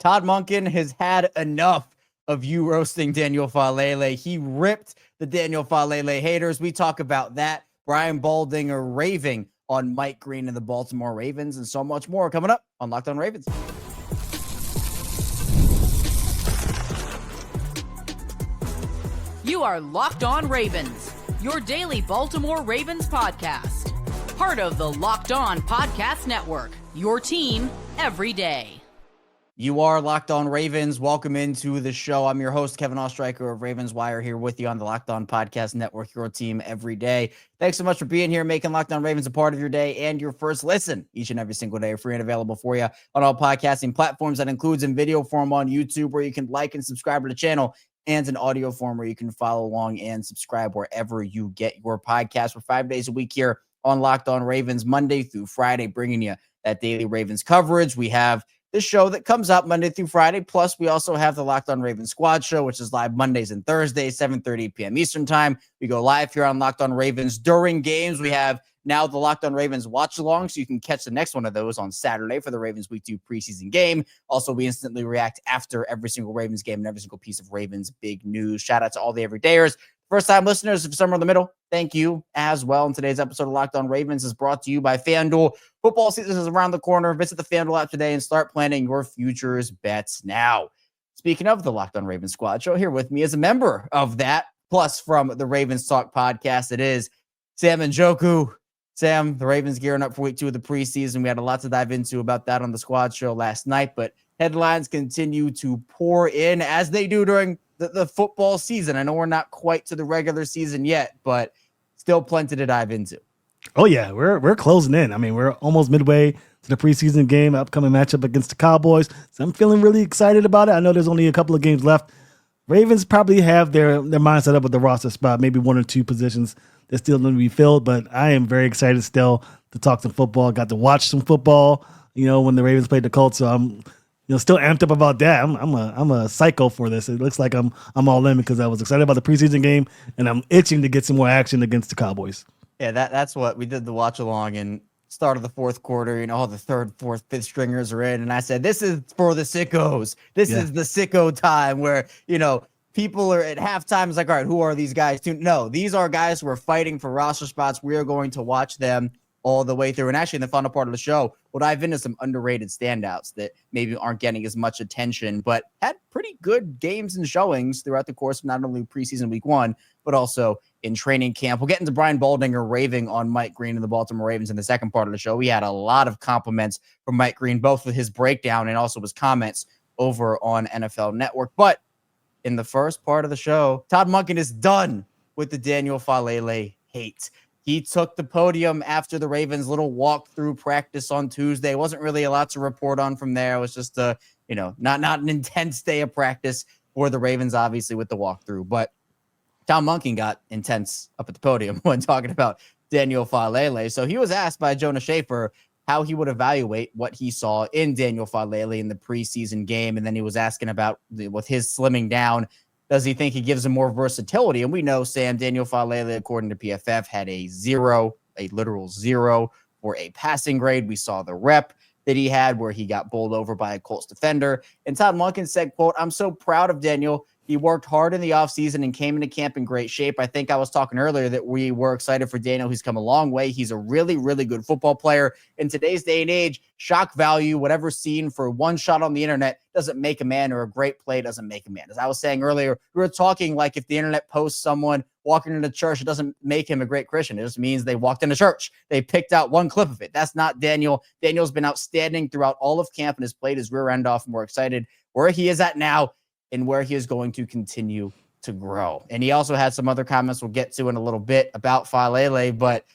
Todd Monken has had enough of you roasting Daniel Faalele. He ripped the Daniel Faalele haters. We talk about that. Brian Baldinger raving on Mike Green and the Baltimore Ravens and so much more coming up on Locked On Ravens. You are Locked On Ravens, your daily Baltimore Ravens podcast. Part of the Locked On Podcast Network, your team every day. You are Locked On Ravens. Welcome into the show. I'm your host, Kevin Oestreicher of Ravens Wire, here with you on the Locked On Podcast Network, your team every day. Thanks so much for being here, making Locked On Ravens a part of your day and your first listen each and every single day, free and available for you on all podcasting platforms. That includes in video form on YouTube, where you can like and subscribe to the channel, and in audio form where you can follow along and subscribe wherever you get your podcast. For 5 days a week here on Locked On Ravens, Monday through Friday, bringing you that daily Ravens coverage. We have the show that comes out Monday through Friday. Plus, we also have the Locked On Ravens Squad show, which is live Mondays and Thursdays, 7:30 p.m. Eastern time. We go live here on Locked On Ravens during games. We have now the Locked On Ravens watch along, so you can catch the next one of those on Saturday for the Ravens Week 2 preseason game. Also, we instantly react after every single Ravens game and every single piece of Ravens big news. Shout out to all the everydayers. First-time listeners, if somewhere in the middle, thank you as well. And today's episode of Locked On Ravens is brought to you by FanDuel. Football season is around the corner. Visit the FanDuel app today and start planning your futures bets now. Speaking of the Locked On Ravens Squad show, here with me is a member of that, plus from the Ravens Talk podcast, it is Sam Njoku. Sam, the Ravens gearing up for week 2 of the preseason. We had a lot to dive into about that on the squad show last night, but headlines continue to pour in as they do during the football season. I know we're not quite to the regular season yet, but still plenty to dive into. Oh yeah, we're closing in. I mean, we're almost midway to the preseason game, upcoming matchup against the Cowboys. So I'm feeling really excited about it. I know there's only a couple of games left. Ravens probably have their mindset up with the roster spot, maybe one or two positions that still need to be filled, but I am very excited still to talk some football. Got to watch some football, when the Ravens played the Colts, so I'm still amped up about that. I'm a psycho for this. It looks like I'm all in because I was excited about the preseason game and I'm itching to get some more action against the Cowboys. Yeah, that's what we did, the watch along, and start of the fourth quarter, all the third, fourth, fifth stringers are in, and I said, this is for the sickos. This is the sicko time where, people are at halftime. It's like, all right, who are these guys? No, these are guys who are fighting for roster spots. We are going to watch them all the way through. And actually, in the final part of the show, we'll dive into some underrated standouts that maybe aren't getting as much attention, but had pretty good games and showings throughout the course of not only preseason week 1, but also in training camp. We'll get into Brian Baldinger raving on Mike Green and the Baltimore Ravens in the second part of the show. We had a lot of compliments from Mike Green, both with his breakdown and also his comments over on NFL Network. But in the first part of the show, Todd Monken is done with the Daniel Faalele hate. He took the podium after the Ravens' little walk-through practice on Tuesday. Wasn't really a lot to report on from there. It was just not an intense day of practice for the Ravens, obviously, with the walkthrough. But Todd Monken got intense up at the podium when talking about Daniel Faalele. So he was asked by Jonah Schaefer how he would evaluate what he saw in Daniel Faalele in the preseason game. And then he was asking about, with his slimming down, does he think he gives him more versatility? And we know, Sam, Daniel Faalele, according to PFF, had a literal zero for a passing grade. We saw the rep that he had where he got bowled over by a Colts defender. And Todd Monken said, quote, "I'm so proud of Daniel. He worked hard in the offseason and came into camp in great shape. I think I was talking earlier that we were excited for Daniel. He's come a long way. He's a really, really good football player. In today's day and age, shock value, whatever's seen for one shot on the internet doesn't make a man, or a great play doesn't make a man." As I was saying earlier, we were talking like if the internet posts someone walking into church, it doesn't make him a great Christian. It just means they walked into church. They picked out one clip of it. That's not Daniel. Daniel's been outstanding throughout all of camp and has played his rear end off, and we're excited where he is at now and where he is going to continue to grow. And he also had some other comments we'll get to in a little bit about Faalele, but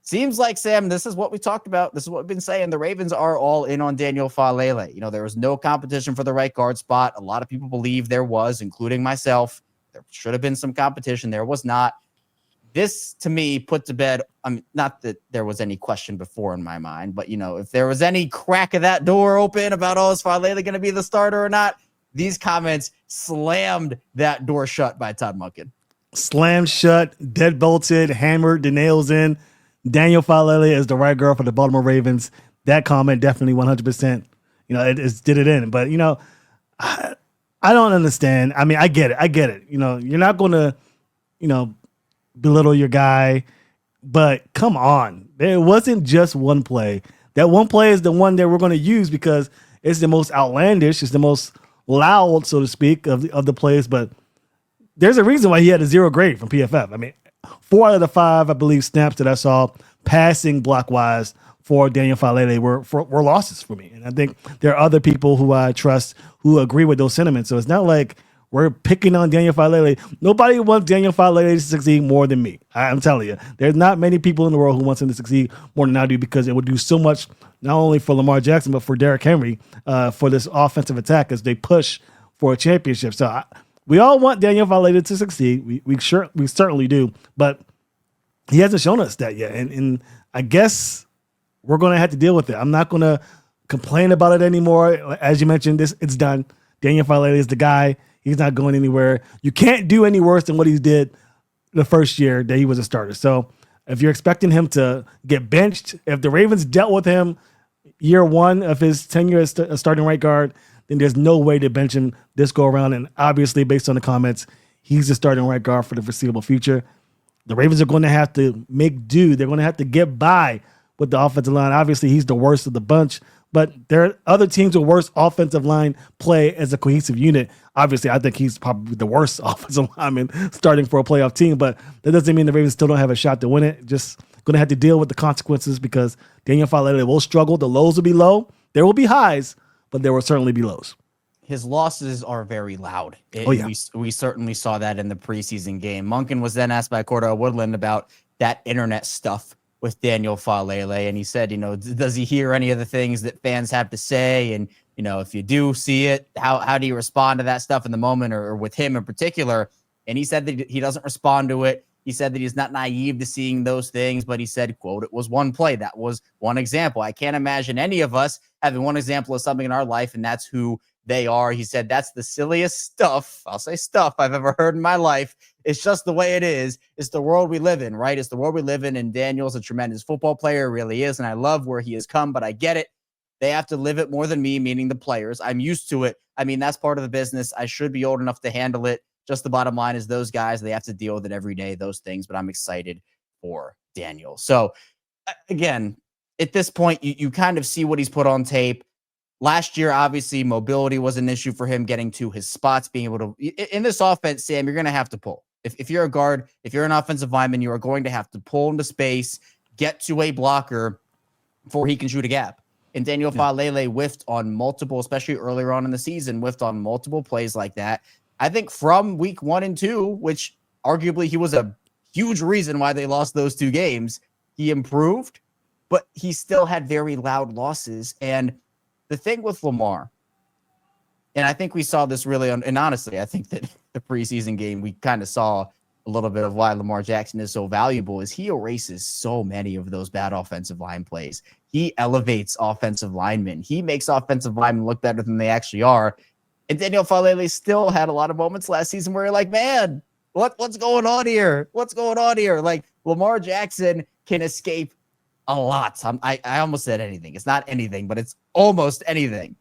seems like, Sam, this is what we talked about. This is what we've been saying. The Ravens are all in on Daniel Faalele. There was no competition for the right guard spot. A lot of people believe there was, including myself. There should have been some competition. There was not. This, to me, put to bed, not that there was any question before in my mind, but, if there was any crack of that door open about, is Faalele going to be the starter or not? These comments slammed that door shut by Todd Monken. Slammed shut, deadbolted, hammered the nails in. Daniel Faalele is the right girl for the Baltimore Ravens. That comment definitely 100%, it did it in. But, I don't understand. I mean, I get it. You're not going to, belittle your guy, but come on. There wasn't just one play. That one play is the one that we're going to use because it's the most outlandish, it's the most loud, so to speak, of the plays. But there's a reason why he had a 0 grade from PFF. I mean, 4 out of the 5, I believe, snaps that I saw passing block-wise for Daniel Faalele were losses for me. And I think there are other people who I trust who agree with those sentiments. So it's not like we're picking on Daniel Faalele. Nobody wants Daniel Faalele to succeed more than me. I'm telling you. There's not many people in the world who wants him to succeed more than I do because it would do so much, not only for Lamar Jackson, but for Derrick Henry, for this offensive attack as they push for a championship. So we all want Daniel Faalele to succeed. We certainly do. But he hasn't shown us that yet. And I guess we're going to have to deal with it. I'm not going to complain about it anymore. As you mentioned, it's done. Daniel Faalele is the guy. He's not going anywhere. You can't do any worse than what he did the first year that he was a starter. So if you're expecting him to get benched, if the Ravens dealt with him year 1 of his tenure as a starting right guard, then there's no way to bench him this go around. And obviously, based on the comments, he's the starting right guard for the foreseeable future. The Ravens are going to have to make do. They're going to have to get by with the offensive line. Obviously, he's the worst of the bunch, but there are other teams with worse offensive line play as a cohesive unit. Obviously, I think he's probably the worst offensive lineman starting for a playoff team, but that doesn't mean the Ravens still don't have a shot to win it. Just going to have to deal with the consequences because Daniel Faalele will struggle. The lows will be low. There will be highs, but there will certainly be lows. His losses are very loud. We certainly saw that in the preseason game. Monken was then asked by Cordell Woodland about that internet stuff with Daniel Faalele, and he said, does he hear any of the things that fans have to say? And, if you do see it, how do you respond to that stuff in the moment or with him in particular? And he said that he doesn't respond to it. He said that he's not naive to seeing those things, but he said, quote, it was one play. That was one example. I can't imagine any of us having one example of something in our life, and that's who they are. He said, that's the silliest stuff, I'll say stuff, I've ever heard in my life. It's just the way it is. It's the world we live in, right? It's the world we live in, and Daniel's a tremendous football player, really is, and I love where he has come, but I get it. They have to live it more than me, meaning the players. I'm used to it. I mean, that's part of the business. I should be old enough to handle it. Just the bottom line is those guys, they have to deal with it every day, those things, but I'm excited for Daniel. So, again, at this point, you kind of see what he's put on tape. Last year, obviously, mobility was an issue for him getting to his spots, being able to – in this offense, Sam, you're going to have to pull. If you're a guard, if you're an offensive lineman, you are going to have to pull into space, get to a blocker before he can shoot a gap. And Daniel Faalele whiffed on multiple, especially earlier on in the season, whiffed on multiple plays like that. I think from week 1 and 2, which arguably he was a huge reason why they lost those 2 games, he improved, but he still had very loud losses. And the thing with Lamar, and I think we saw this really, and honestly, I think that the preseason game, we kind of saw a little bit of why Lamar Jackson is so valuable, is he erases so many of those bad offensive line plays. He elevates offensive linemen. He makes offensive linemen look better than they actually are. And Daniel Faalele still had a lot of moments last season where you're like, man, what's going on here? What's going on here? Like, Lamar Jackson can escape a lot. I almost said anything. It's not anything, but it's almost anything.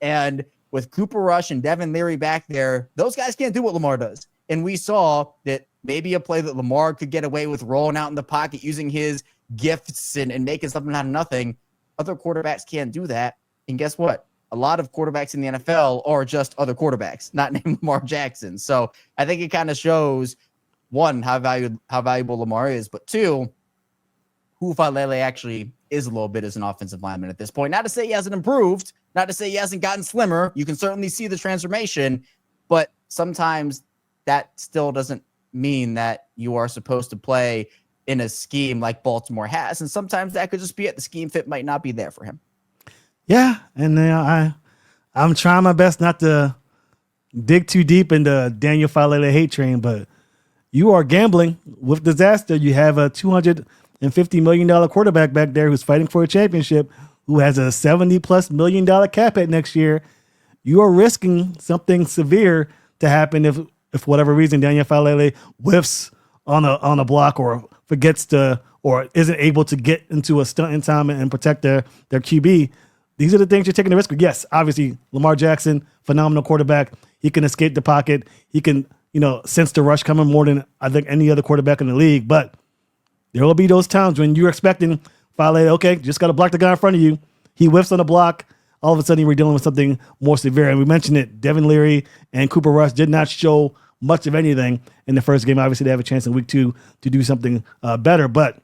And with Cooper Rush and Devin Leary back there, those guys can't do what Lamar does. And we saw that maybe a play that Lamar could get away with rolling out in the pocket, using his gifts and making something out of nothing. Other quarterbacks can't do that. And guess what? A lot of quarterbacks in the NFL are just other quarterbacks, not named Lamar Jackson. So I think it kind of shows, one, how valuable Lamar is, but two, who Faalele actually is a little bit as an offensive lineman at this point. Not to say he hasn't improved, not to say he hasn't gotten slimmer. You can certainly see the transformation, but sometimes that still doesn't mean that you are supposed to play in a scheme like Baltimore has. And sometimes that could just be it. The scheme fit might not be there for him. Yeah, and I'm trying my best not to dig too deep into Daniel Faalele hate train, but you are gambling with disaster. You have a $250 million quarterback back there who's fighting for a championship, who has a $70+ million cap hit next year. You are risking something severe to happen if for whatever reason Daniel Faalele whiffs on a block or forgets to or isn't able to get into a stunt in time and protect their QB. these are the things you're taking the risk with. Yes, obviously, Lamar Jackson, phenomenal quarterback. He can escape the pocket. He can, sense the rush coming more than I think any other quarterback in the league. But there will be those times when you're expecting Faalele, okay, just got to block the guy in front of you. He whiffs on the block. All of a sudden, we're dealing with something more severe. And we mentioned it, Devin Leary and Cooper Rush did not show much of anything in the first game. Obviously, they have a chance in week 2 to do something better. But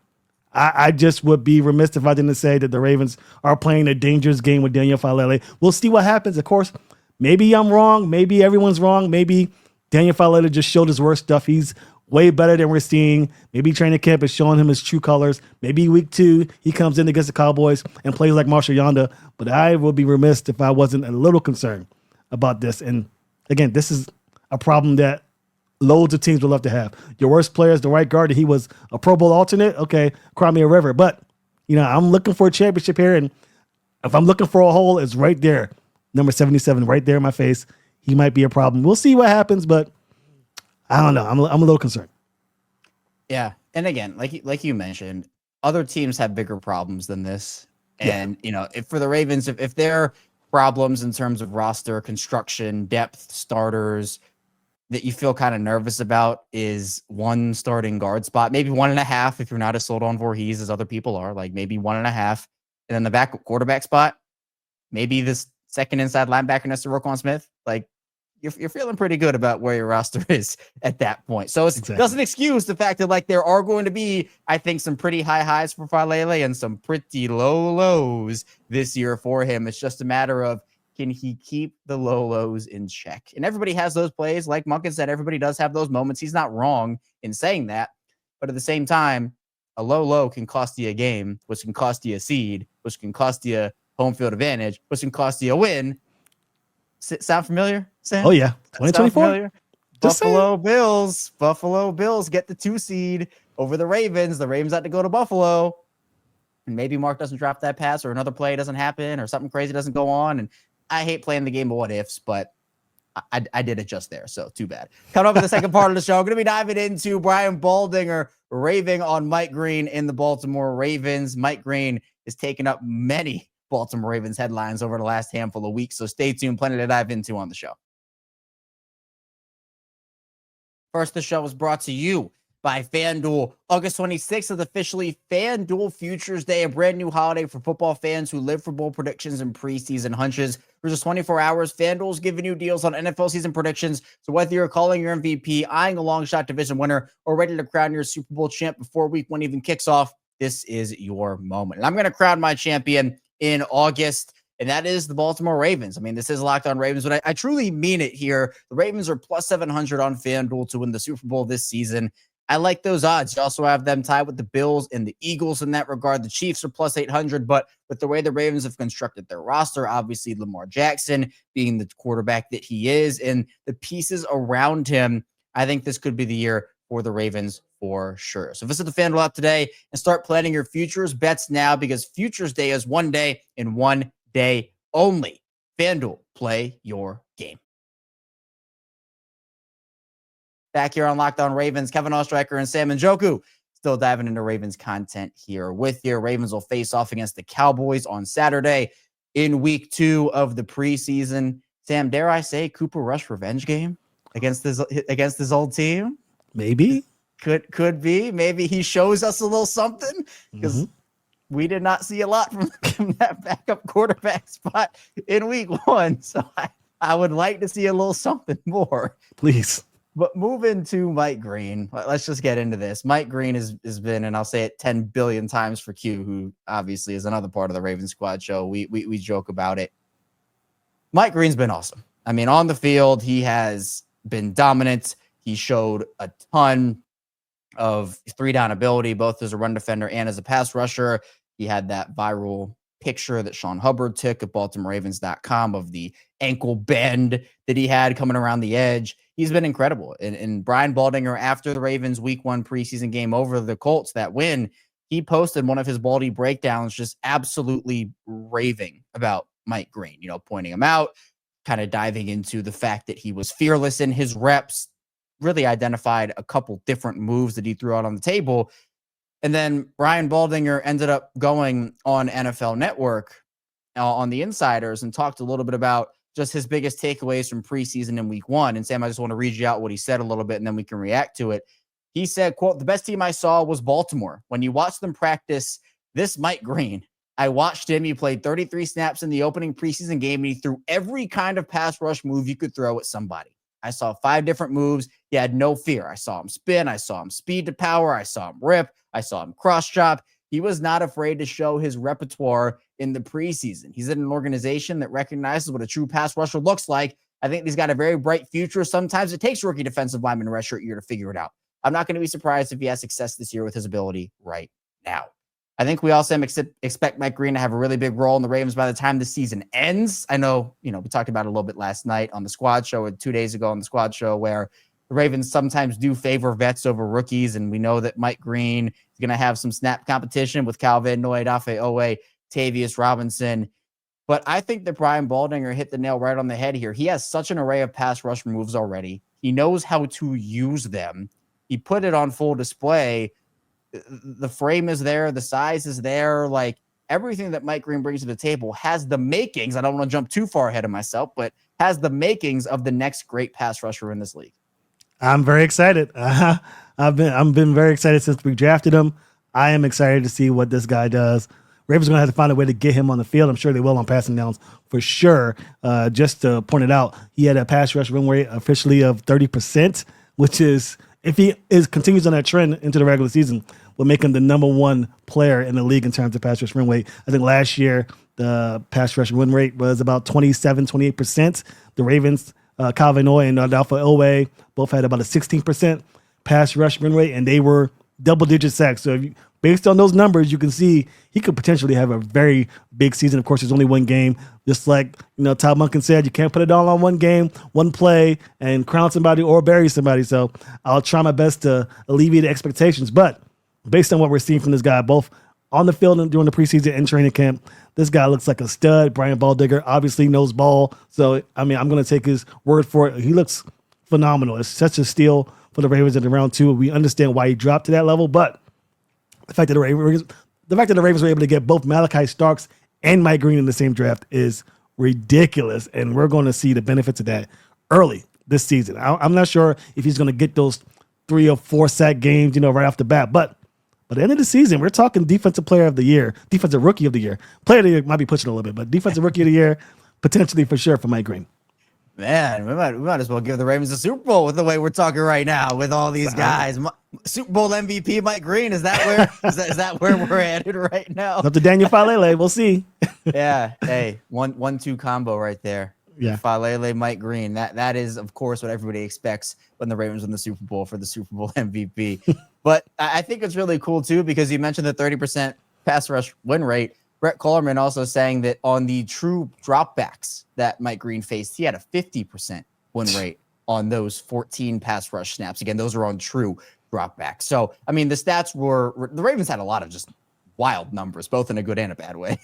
I just would be remiss if I didn't say that the Ravens are playing a dangerous game with Daniel Faalele. We'll see what happens. Of course, maybe I'm wrong. Maybe everyone's wrong. Maybe Daniel Faalele just showed his worst stuff. He's way better than we're seeing. Maybe training camp is showing him his true colors. Maybe week 2, he comes in against the Cowboys and plays like Marshall Yanda. But I will be remiss if I wasn't a little concerned about this. And again, this is a problem that loads of teams would love to have. Your worst player is the right guard, and he was a Pro Bowl alternate. Okay, cry me a river. But, I'm looking for a championship here, and if I'm looking for a hole, it's right there. Number 77, right there in my face. He might be a problem. We'll see what happens, but I don't know. I'm a little concerned. Yeah, and again, like you mentioned, other teams have bigger problems than this. And, if for the Ravens, if their problems in terms of roster construction, depth, starters, that you feel kind of nervous about is one starting guard spot, maybe 1.5 if you're not as sold on Voorhees as other people are, like maybe 1.5. And then the back quarterback spot, maybe this second inside linebacker next to Roquan Smith. Like you're feeling pretty good about where your roster is at that point. So it doesn't excuse the fact that like there are going to be, I think, some pretty high highs for Faalele and some pretty low lows this year for him. It's just a matter of, can he keep the low lows in check? And everybody has those plays. Like Monken said, everybody does have those moments. He's not wrong in saying that. But at the same time, a low low can cost you a game, which can cost you a seed, which can cost you home field advantage, which can cost you a win. Sound familiar, Sam? Oh, yeah. 2024. Buffalo Bills get the 2 seed over the Ravens. The Ravens had to go to Buffalo. And maybe Mark doesn't drop that pass or another play doesn't happen or something crazy doesn't go on. And I hate playing the game of what ifs, but I did it just there. So too bad. Coming up in the second part of the show, I'm going to be diving into Brian Baldinger raving on Mike Green in the Baltimore Ravens. Mike Green is taking up many Baltimore Ravens headlines over the last handful of weeks. So stay tuned. Plenty to dive into on the show. First, the show is brought to you by FanDuel. August 26th is officially FanDuel Futures Day, a brand new holiday for football fans who live for bold predictions and preseason hunches. For just 24 hours, FanDuel is giving you deals on NFL season predictions. So whether you're calling your MVP, eyeing a long shot division winner, or ready to crown your Super Bowl champ before week 1 even kicks off, this is your moment. And I'm going to crown my champion in August, and that is the Baltimore Ravens. I mean, this is Locked On Ravens, but I truly mean it here. The Ravens are plus 700 on FanDuel to win the Super Bowl this season. I like those odds. You also have them tied with the Bills and the Eagles in that regard. The Chiefs are plus 800, but with the way the Ravens have constructed their roster, obviously Lamar Jackson being the quarterback that he is and the pieces around him, I think this could be the year for the Ravens for sure. So visit the FanDuel app today and start planning your futures bets now, because Futures Day is one day and one day only. FanDuel, play your game. Back here on Locked On Ravens, Kevin Oestreicher and Sam Njoku still diving into Ravens content here with you. Ravens will face off against the Cowboys on Saturday in week 2 of the preseason. Sam, dare I say Cooper Rush revenge game against his old team? Maybe. Could be. Maybe he shows us a little something, because we did not see a lot from that backup quarterback spot in week 1. So I would like to see a little something more. Please. But moving to Mike Green, let's just get into this. Mike Green has been, and I'll say it 10 billion times for Q, who obviously is another part of the Ravens squad show. We joke about it. Mike Green's been awesome. I mean, on the field, he has been dominant. He showed a ton of 3-down ability, both as a run defender and as a pass rusher. He had that viral picture that Sean Hubbard took at BaltimoreRavens.com of the ankle bend that he had coming around the edge. He's been incredible. And Brian Baldinger, after the Ravens week 1 preseason game over the Colts, that win, he posted one of his Baldy breakdowns, just absolutely raving about Mike Green, pointing him out, kind of diving into the fact that he was fearless in his reps, really identified a couple different moves that he threw out on the table. And then Brian Baldinger ended up going on NFL Network on the Insiders and talked a little bit about just his biggest takeaways from preseason in week 1. And Sam, I just want to read you out what he said a little bit, and then we can react to it. He said, quote, "The best team I saw was Baltimore. When you watch them practice, this Mike Green, I watched him. He played 33 snaps in the opening preseason game, and he threw every kind of pass rush move you could throw at somebody. I saw 5 different moves. He had no fear. I saw him spin. I saw him speed to power. I saw him rip. I saw him cross chop. He was not afraid to show his repertoire in the preseason. He's in an organization that recognizes what a true pass rusher looks like. I think he's got a very bright future. Sometimes it takes rookie defensive lineman a redshirt year to figure it out. I'm not going to be surprised if he has success this year with his ability right now." I think we also expect Mike Green to have a really big role in the Ravens by the time the season ends. I know, we talked about it a little bit last night on the squad show, or 2 days ago on the squad show, where the Ravens sometimes do favor vets over rookies. And we know that Mike Green is going to have some snap competition with Calvin Noy, Dafe Owe, Tavius Robinson. But I think that Brian Baldinger hit the nail right on the head here. He has such an array of pass rush moves already. He knows how to use them. He put it on full display. The frame is there. The size is there. Like, everything that Mike Green brings to the table has the makings. I don't want to jump too far ahead of myself, but has the makings of the next great pass rusher in this league. I'm very excited. I've been very excited since we drafted him. I am excited to see what this guy does. Ravens are going to have to find a way to get him on the field. I'm sure they will on passing downs for sure. Just to point it out, he had a pass rush win rate officially of 30%, which is, if he continues on that trend into the regular season, will make him the number 1 player in the league in terms of pass rush win rate. I think last year the pass rush win rate was about 28%. The Ravens, Calvin Noy and Dafe Owe both had about a 16% pass rush win rate, and they were double-digit sacks. So based on those numbers, you can see he could potentially have a very big season. Of course, there's only one game. Just like Todd Monken said, you can't put it all on one game, one play, and crown somebody or bury somebody. So I'll try my best to alleviate the expectations. But based on what we're seeing from this guy, both on the field and during the preseason and training camp, this guy looks like a stud. Brian Baldinger obviously knows ball. So, I'm going to take his word for it. He looks phenomenal. It's such a steal for the Ravens in round 2. We understand why he dropped to that level, but the fact that the Ravens were able to get both Malaki Starks and Mike Green in the same draft is ridiculous, and we're going to see the benefits of that early this season. I'm not sure if he's going to get those 3 or 4 sack games, right off the bat, but at the end of the season, we're talking defensive player of the year, defensive rookie of the year. Player of the year might be pushing a little bit, but defensive rookie of the year, potentially for sure for Mike Green. Man, we might as well give the Ravens a Super Bowl with the way we're talking right now with all these guys. Super Bowl MVP Mike Green, is that where we're headed right now? Up to Daniel Faalele, we'll see. Yeah, hey, 1-2 combo right there. Yeah, Faalele, Mike Green. That is, of course, what everybody expects when the Ravens win the Super Bowl for the Super Bowl MVP. But I think it's really cool too, because you mentioned the 30% pass rush win rate. Brett Coleman also saying that on the true dropbacks that Mike Green faced, he had a 50% win rate on those 14 pass rush snaps. Again, those are on true dropbacks. So, the stats were the Ravens had a lot of just wild numbers, both in a good and a bad way,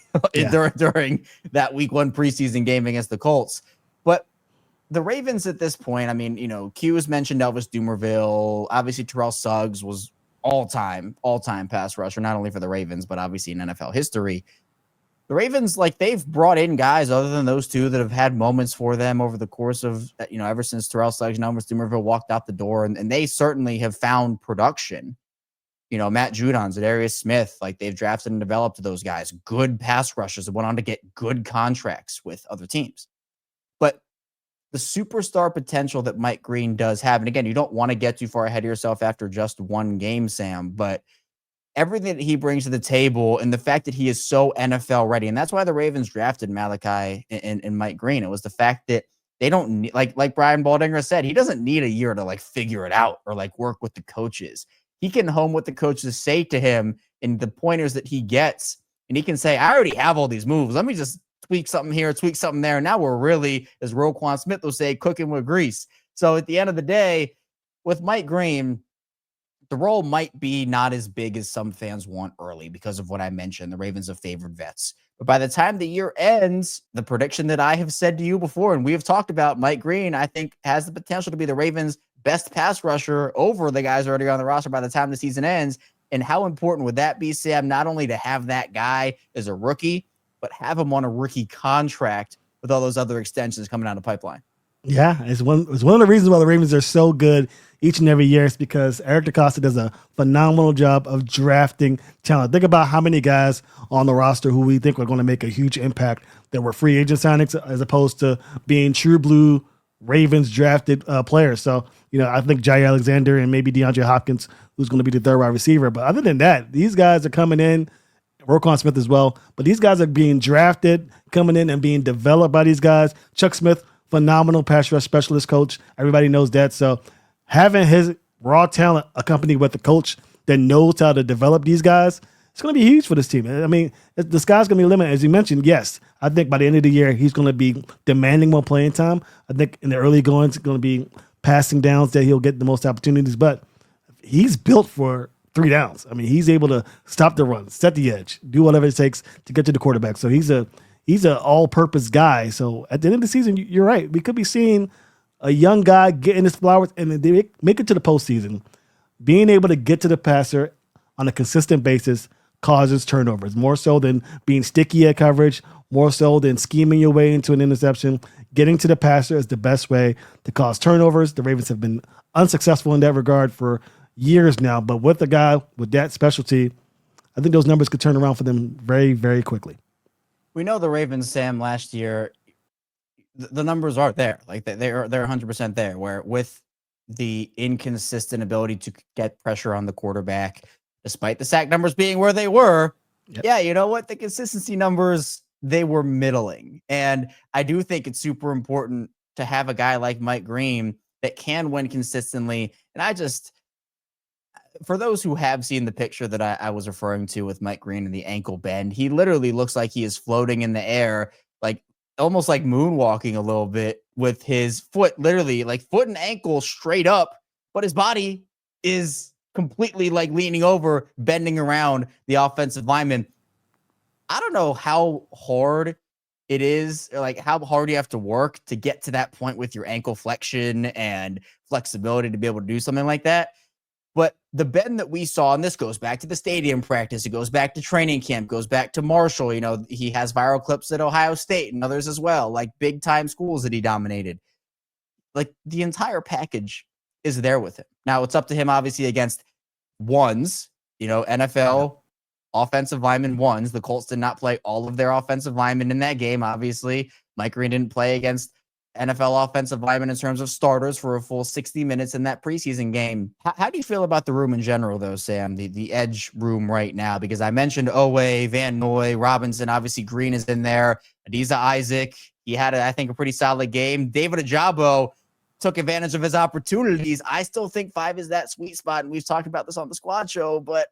during that week 1 preseason game against the Colts. But the Ravens at this point, Q has mentioned Elvis Dumervil. Obviously, Terrell Suggs was all-time pass rusher, not only for the Ravens, but obviously in NFL history. The Ravens, they've brought in guys other than those two that have had moments for them over the course of, ever since Terrell Suggs and Elvis Dumervil walked out the door, and they certainly have found production. Matt Judon, Zadarius Smith, they've drafted and developed those guys, good pass rushers that went on to get good contracts with other teams. But the superstar potential that Mike Green does have, and again, you don't want to get too far ahead of yourself after just one game, Sam, but everything that he brings to the table and the fact that he is so NFL ready, and that's why the Ravens drafted Malaki and Mike Green. It was the fact that they don't need, like Brian Baldinger said, he doesn't need a year to figure it out or work with the coaches. He can hone what the coaches say to him and the pointers that he gets, and he can say, I already have all these moves. Let me just tweak something here, tweak something there. Now we're really, as Roquan Smith will say, cooking with grease. So at the end of the day, with Mike Green, the role might be not as big as some fans want early because of what I mentioned. The Ravens have favored vets. But by the time the year ends, the prediction that I have said to you before, and we have talked about, Mike Green, I think, has the potential to be the Ravens' best pass rusher over the guys already on the roster by the time the season ends. And how important would that be, Sam? Not only to have that guy as a rookie, but have him on a rookie contract with all those other extensions coming down the pipeline. Yeah, it's one of the reasons why the Ravens are so good each and every year. Is because Eric DeCosta does a phenomenal job of drafting talent. Think about how many guys on the roster who we think are going to make a huge impact that were free agent signings as opposed to being true blue Ravens drafted players. So, I think Jaire Alexander and maybe DeAndre Hopkins, who's going to be the third wide receiver. But other than that, these guys are coming in, Roquan Smith as well. But these guys are being drafted, coming in and being developed by these guys. Chuck Smith, phenomenal pass rush specialist coach. Everybody knows that. So having his raw talent accompanied with a coach that knows how to develop these guys, it's going to be huge for this team. I mean, the sky's going to be limited. As you mentioned, yes, I think by the end of the year, he's going to be demanding more playing time. I think in the early goings, it's going to be passing downs that he'll get the most opportunities. But he's built for 3 downs. I mean, he's able to stop the run, set the edge, do whatever it takes to get to the quarterback. So he's an all-purpose guy. So at the end of the season, you're right. We could be seeing a young guy getting his flowers and then they make it to the postseason. Being able to get to the passer on a consistent basis causes turnovers, more so than being sticky at coverage, more so than scheming your way into an interception. Getting to the passer is the best way to cause turnovers. The Ravens have been unsuccessful in that regard for years now, but with a guy with that specialty, I think those numbers could turn around for them very, very quickly. We know the Ravens, Sam, last year, the numbers are there. Like they're 100% there, where with the inconsistent ability to get pressure on the quarterback, despite the sack numbers being where they were, yeah, you know what? The consistency numbers, they were middling. And I do think it's super important to have a guy like Mike Green that can win consistently. And for those who have seen the picture that I was referring to with Mike Green and the ankle bend, he literally looks like he is floating in the air, like almost like moonwalking a little bit with his foot, literally like foot and ankle straight up, but his body is completely like leaning over, bending around the offensive lineman. I don't know how hard it is, or like how hard you have to work to get to that point with your ankle flexion and flexibility to be able to do something like that. But the bend that we saw, and this goes back to the stadium practice, it goes back to training camp, goes back to Marshall. He has viral clips at Ohio State and others as well, like big time schools that he dominated. Like the entire package is there with him. Now it's up to him, obviously, against ones, NFL offensive lineman ones. The Colts did not play all of their offensive linemen in that game. Obviously, Mike Green didn't play against NFL offensive linemen in terms of starters for a full 60 minutes in that preseason game. How do you feel about the room in general, though, Sam, the edge room right now? Because I mentioned Owe, Van Noy, Robinson, obviously Green is in there. Adisa Isaac, he had, I think, a pretty solid game. David Ojabo took advantage of his opportunities. I still think 5 is that sweet spot, and we've talked about this on the squad show, but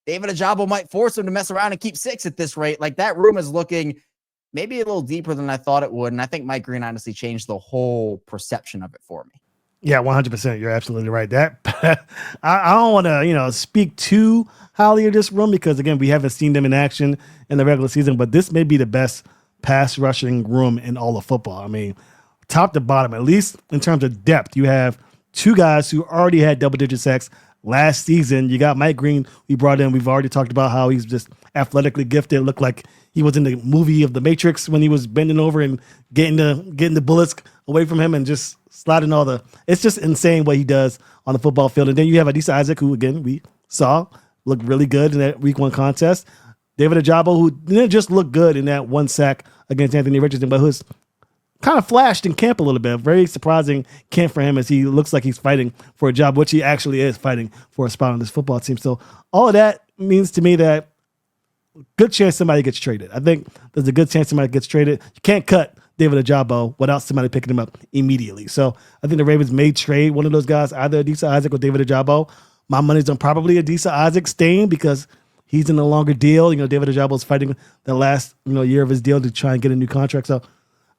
David Ojabo might force him to mess around and keep 6 at this rate. Like that room is looking maybe a little deeper than I thought it would. And I think Mike Green honestly changed the whole perception of it for me. Yeah, 100%. You're absolutely right. That I don't want to, speak too highly of this room because, again, we haven't seen them in action in the regular season, but this may be the best pass rushing room in all of football. I mean, top to bottom, at least in terms of depth, you have 2 guys who already had double-digit sacks last season. You got Mike Green, we brought in. We've already talked about how he's just athletically gifted. Looked like he was in the movie of The Matrix when he was bending over and getting the bullets away from him and just sliding it's just insane what he does on the football field. And then you have Adisa Isaac, who, again, we saw looked really good in that week 1 contest. David Ojabo, who didn't just look good in that 1 sack against Anthony Richardson, but who's kind of flashed in camp a little bit. Very surprising camp for him as he looks like he's fighting for a job, which he actually is, fighting for a spot on this football team. So all of that means to me that good chance somebody gets traded. I think there's a good chance somebody gets traded. You can't cut David Ojabo without somebody picking him up immediately. So I think the Ravens may trade one of those guys, either Adisa Isaac or David Ojabo. My money's on probably Adisa Isaac staying because he's in a longer deal. David Ojabo's fighting the last year of his deal to try and get a new contract. So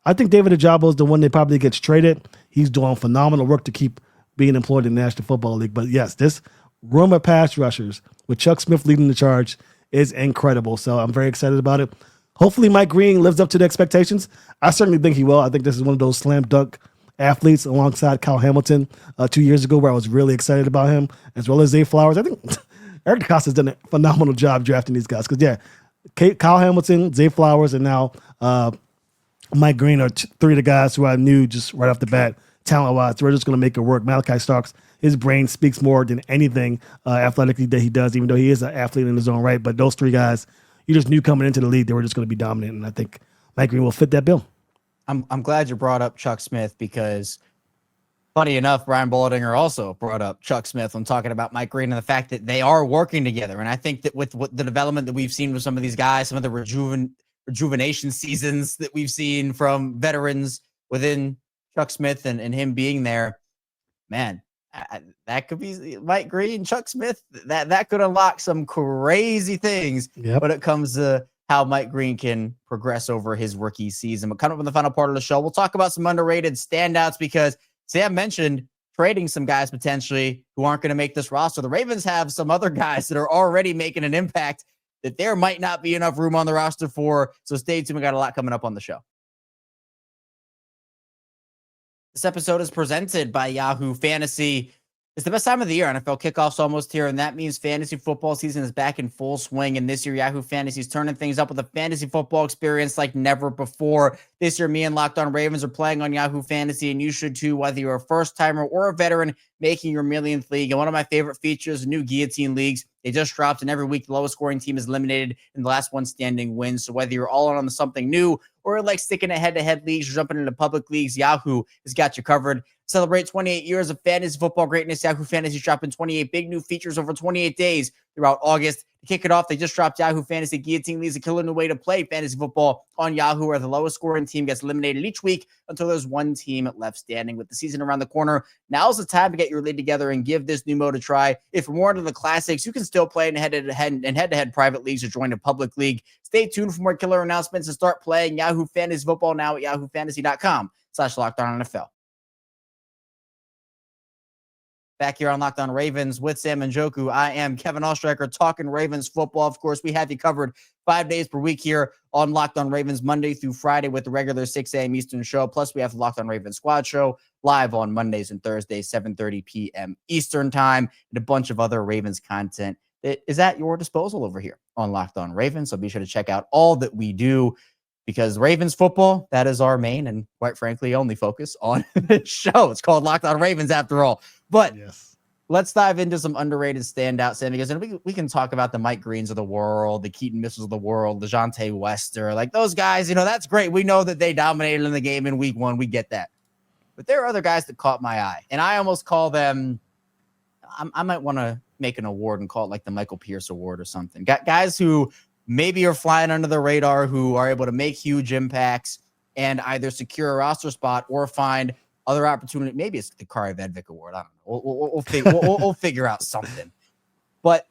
I think David Ojabo is the one that probably gets traded. He's doing phenomenal work to keep being employed in the National Football League. But yes, this room of pass rushers with Chuck Smith leading the charge is incredible. So I'm very excited about it. Hopefully Mike Green lives up to the expectations. I certainly think he will. I think this is one of those slam dunk athletes alongside Kyle Hamilton 2 years ago where I was really excited about him, as well as Zay Flowers. I think Eric DeCosta's done a phenomenal job drafting these guys because, Kyle Hamilton, Zay Flowers, and now Mike Green are three of the guys who I knew just right off the bat, talent-wise. We're just going to make it work. Malaki Starks, his brain speaks more than anything athletically that he does, even though he is an athlete in his own right. But those three guys, you just knew coming into the league they were just going to be dominant, and I think Mike Green will fit that bill. I'm glad you brought up Chuck Smith because, funny enough, Brian Baldinger also brought up Chuck Smith when talking about Mike Green and the fact that they are working together. And I think that with the development that we've seen with some of these guys, some of the rejuvenation seasons that we've seen from veterans within Chuck Smith and him being there, man, that could be Mike Green, Chuck Smith. That could unlock some crazy things when it comes to how Mike Green can progress over his rookie season. But coming up in the final part of the show, we'll talk about some underrated standouts because Sam mentioned trading some guys potentially who aren't going to make this roster. The Ravens have some other guys that are already making an impact that there might not be enough room on the roster for. So stay tuned. We got a lot coming up on the show. This episode is presented by Yahoo Fantasy. It's the best time of the year. NFL kickoff's almost here, and that means fantasy football season is back in full swing. And this year, Yahoo Fantasy is turning things up with a fantasy football experience like never before. This year, me and Locked On Ravens are playing on Yahoo Fantasy, and you should too, whether you're a first-timer or a veteran making your millionth league. And one of my favorite features, new guillotine leagues. They just dropped, and every week, the lowest scoring team is eliminated, and the last one standing wins. So whether you're all in on something new or like sticking to head-to-head leagues or jumping into public leagues, Yahoo has got you covered. Celebrate 28 years of fantasy football greatness. Yahoo Fantasy is dropping 28 big new features over 28 days throughout August. To kick it off, they just dropped Yahoo Fantasy Guillotine Leagues, a killer new way to play fantasy football on Yahoo, where the lowest scoring team gets eliminated each week until there's one team left standing. With the season around the corner, now's the time to get your league together and give this new mode a try. If you're more into the classics, you can still play in head-to-head private leagues or join a public league. Stay tuned for more killer announcements and start playing Yahoo Fantasy Football now at yahoofantasy.com/LockedOnNFL. Back here on Locked On Ravens with Sam and Njoku. I am Kevin Oestreicher talking Ravens football. Of course, we have you covered 5 days per week here on Locked On Ravens, Monday through Friday with the regular 6 a.m. Eastern show. Plus, we have the Locked On Ravens Squad show live on Mondays and Thursdays, 7:30 p.m. Eastern time, and a bunch of other Ravens content that is at your disposal over here on Locked On Ravens. So be sure to check out all that we do, because Ravens football, that is our main and quite frankly only focus on this show. It's called Locked On Ravens after all. But let's dive into some underrated standouts, Sam, because we can talk about the Mike Greens of the world, the Keaton Mitchells of the world, the Jonte Wester, like those guys, that's great. We know that they dominated in the game in week one. We get that. But there are other guys that caught my eye, and I almost call them, I might want to make an award and call it like the Michael Pierce Award or something. Guys who maybe are flying under the radar, who are able to make huge impacts and either secure a roster spot or find other opportunity. Maybe it's the Kari Vedvik Award. I don't know. We'll figure out something. But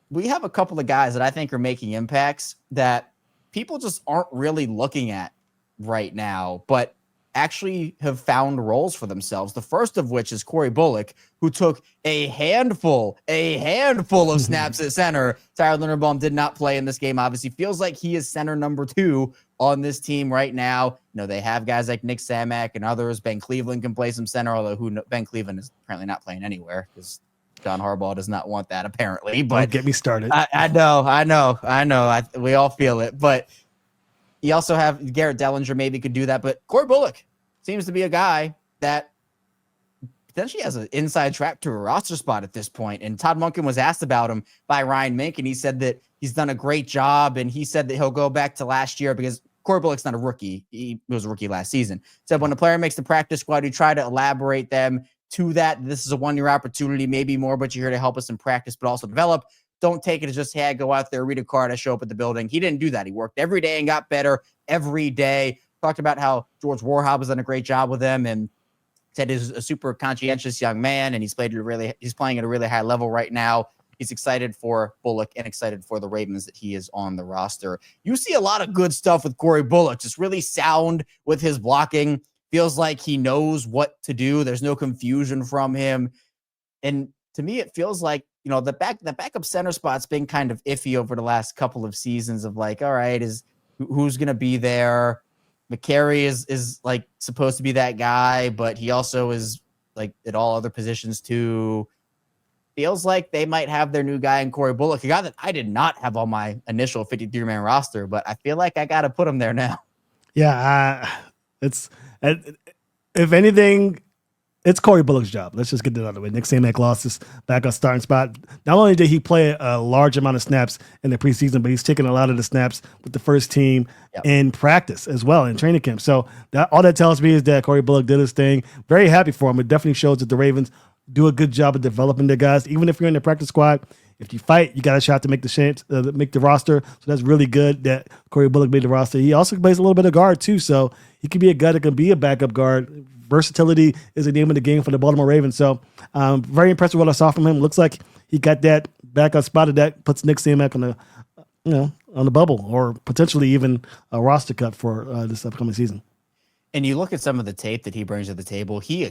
we have a couple of guys that I think are making impacts that people just aren't really looking at right now, but actually have found roles for themselves. The first of which is Cory Bulock, who took a handful of snaps at center. Tyler Linderbaum did not play in this game. Obviously feels like he is center number 2 on this team right now. They have guys like Nick Samak and others. Ben Cleveland can play some center, although Ben Cleveland is apparently not playing anywhere because John Harbaugh does not want that apparently. But don't get me started. I know. We all feel it, but you also have Garrett Dellinger maybe could do that, but Cory Bulock seems to be a guy that potentially has an inside track to a roster spot at this point. And Todd Monken was asked about him by Ryan Mink, and he said that he's done a great job, and he said that he'll go back to last year because Cory Bulock's not a rookie. He was a rookie last season. Said when a player makes the practice squad, you try to elaborate them to that. This is a one-year opportunity, maybe more, but you're here to help us in practice, but also develop. Don't take it as just, hey, I go out there, read a card, I show up at the building. He didn't do that. He worked every day and got better every day. Talked about how George Warhol has done a great job with him and said he's a super conscientious young man, and he's playing at a really high level right now. He's excited for Bulock and excited for the Ravens that he is on the roster. You see a lot of good stuff with Cory Bulock, just really sound with his blocking. Feels like he knows what to do. There's no confusion from him. And to me, it feels like, the backup center spot's been kind of iffy over the last couple of seasons of like, all right, who's going to be there? McCary is like supposed to be that guy, but he also is like at all other positions too. feels like they might have their new guy in Cory Bulock, a guy that I did not have on my initial 53-man roster, but I feel like I got to put him there now. Yeah, if anything, it's Cory Bulock's job. Let's just get that out of the way. Nick Samek lost his backup starting spot. Not only did he play a large amount of snaps in the preseason, but he's taken a lot of the snaps with the first team in practice as well in training camp. So all that tells me is that Cory Bulock did his thing. Very happy for him. It definitely shows that the Ravens do a good job of developing their guys. Even if you're in the practice squad, if you fight, you got a shot to make the roster. So that's really good that Cory Bulock made the roster. He also plays a little bit of guard too, so he could be a guy that can be a backup guard. Versatility is the name of the game for the Baltimore Ravens. So very impressed with what I saw from him. Looks like he got that backup spot that puts Nick Samek on the bubble, or potentially even a roster cut for this upcoming season. And you look at some of the tape that he brings to the table. He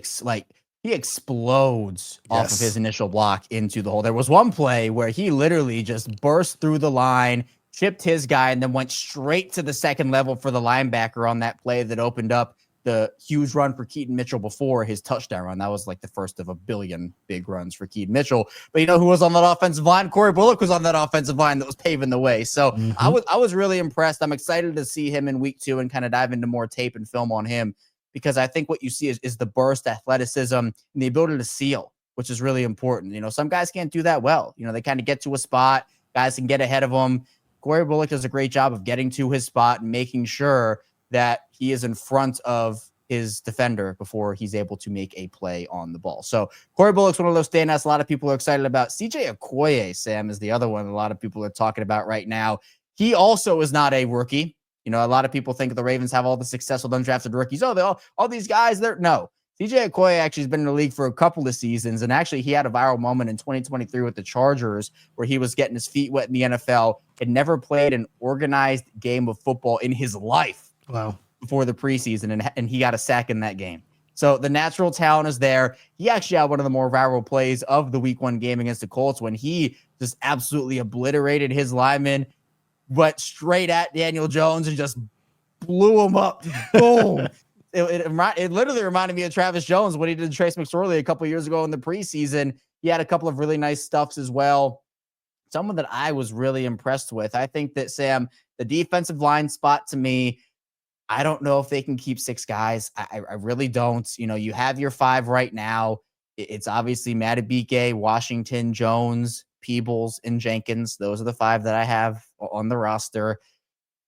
explodes off of his initial block into the hole. There was one play where he literally just burst through the line, chipped his guy, and then went straight to the second level for the linebacker on that play that opened up the huge run for Keaton Mitchell before his touchdown run. That was like the first of a billion big runs for Keaton Mitchell. But you know who was on that offensive line? Cory Bulock was on that offensive line that was paving the way. So I was really impressed. I'm excited to see him in week 2 and kind of dive into more tape and film on him, because I think what you see is the burst, athleticism, and the ability to seal, which is really important. You know, some guys can't do that well. You know, they kind of get to a spot, guys can get ahead of them. Cory Bulock does a great job of getting to his spot and making sure that he is in front of his defender before he's able to make a play on the ball. So Cory Bulock's one of those standouts a lot of people are excited about. CJ Okoye, Sam, is the other one a lot of people are talking about right now. He also is not a rookie. You know, a lot of people think the Ravens have all the successful undrafted rookies. Oh, all these guys, no. CJ Okoye actually has been in the league for a couple of seasons, and actually he had a viral moment in 2023 with the Chargers where he was getting his feet wet in the NFL, had never played an organized game of football in his life. Wow. Before the preseason, and he got a sack in that game. So the natural talent is there. He actually had one of the more viral plays of the week 1 game against the Colts when he just absolutely obliterated his lineman, went straight at Daniel Jones and just blew him up. Boom. It literally reminded me of Travis Jones when he did Trace McSorley a couple years ago in the preseason. He had a couple of really nice stuffs as well. Someone that I was really impressed with. I think that, Sam, the defensive line spot to me, I don't know if they can keep 6 guys. I really don't. You know, you have your 5 right now. It's obviously Madubuike, Washington, Jones, Peebles, and Jenkins. Those are the 5 that I have on the roster.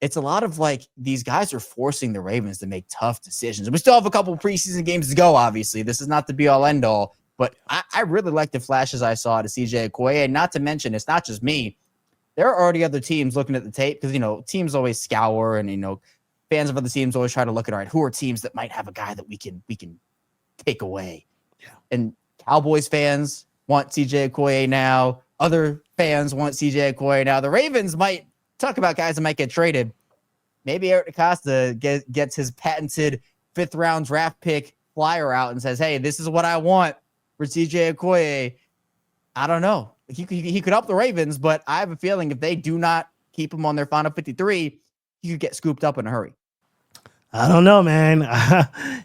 It's a lot of these guys are forcing the Ravens to make tough decisions. We still have a couple preseason games to go, obviously. This is not the be-all, end-all. But I really like the flashes I saw to CJ Okoye. And not to mention, it's not just me. There are already other teams looking at the tape because, you know, teams always scour and, you know, fans of other teams always try to look at, all right, who are teams that might have a guy that we can take away? Yeah. And Cowboys fans want CJ Okoye now. Other fans want CJ Okoye now. The Ravens might talk about guys that might get traded. Maybe Eric DeCosta gets his patented 5th-round draft pick flyer out and says, hey, this is what I want for CJ Okoye. I don't know. He could help the Ravens, but I have a feeling if they do not keep him on their final 53, he could get scooped up in a hurry. I don't know, man.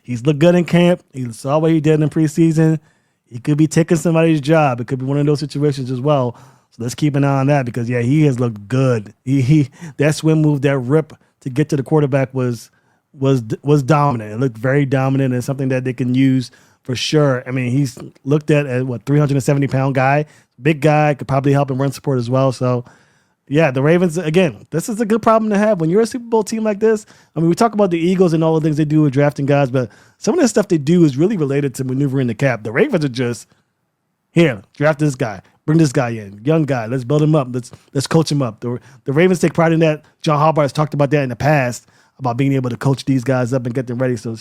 He's looked good in camp. He saw what he did in preseason. He could be taking somebody's job. It could be one of those situations as well. So let's keep an eye on that because, yeah, he has looked good. He that swim move, that rip to get to the quarterback was dominant. It looked very dominant and something that they can use for sure. I mean, he's looked at as 370-pound guy, big guy, could probably help him run support as well. So, yeah, the Ravens, again, this is a good problem to have. When you're a Super Bowl team like this, I mean, we talk about the Eagles and all the things they do with drafting guys, but some of the stuff they do is really related to maneuvering the cap. The Ravens are just, here, draft this guy, bring this guy in, young guy, let's build him up, let's coach him up. The Ravens take pride in that. John Harbaugh has talked about that in the past, about being able to coach these guys up and get them ready. So,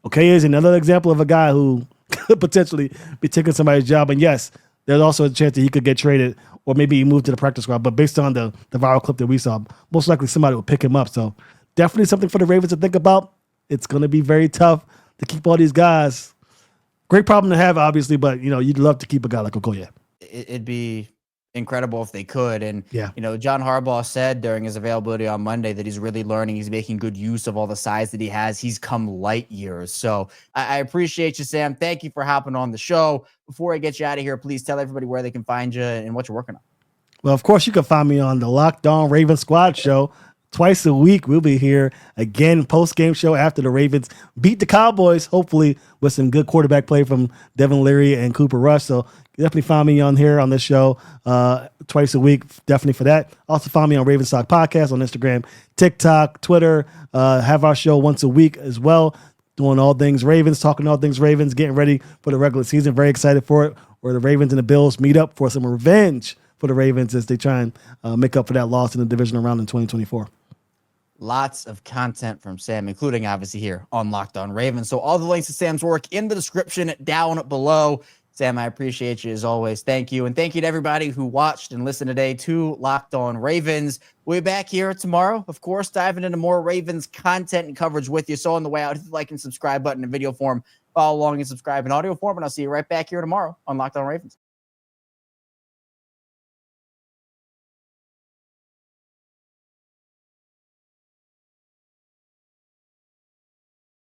okay, is another example of a guy who could potentially be taking somebody's job. And yes, there's also a chance that he could get traded or maybe he moved to the practice squad. But based on the viral clip that we saw, most likely somebody will pick him up. So definitely something for the Ravens to think about. It's going to be very tough to keep all these guys. Great problem to have, obviously, but, you know, you'd love to keep a guy like Okoye. It'd be incredible if they could. And, Yeah. John Harbaugh said during his availability on Monday that he's really learning. He's making good use of all the size that he has. He's come light years. So I appreciate you, Sam. Thank you for hopping on the show. Before I get you out of here, please tell everybody where they can find you and what you're working on. Well, of course, you can find me on the Locked On Ravens Squad show. Twice a week, we'll be here again, post-game show after the Ravens beat the Cowboys, hopefully with some good quarterback play from Devin Leary and Cooper Rush. So definitely find me on here on this show twice a week, definitely for that. Also find me on Ravens Talk Podcast on Instagram, TikTok, Twitter. Have our show once a week as well, doing all things Ravens, talking all things Ravens, getting ready for the regular season. Very excited for it, where the Ravens and the Bills meet up for some revenge for the Ravens as they try and make up for that loss in the divisional round in 2024. Lots of content from Sam, including obviously here on Locked On Ravens. So all the links to Sam's work in the description down below. Sam, I appreciate you as always. Thank you. And thank you to everybody who watched and listened today to Locked On Ravens. We'll be back here tomorrow, of course, diving into more Ravens content and coverage with you. So on the way out, hit the like and subscribe button in video form. Follow along and subscribe in audio form. And I'll see you right back here tomorrow on Locked On Ravens.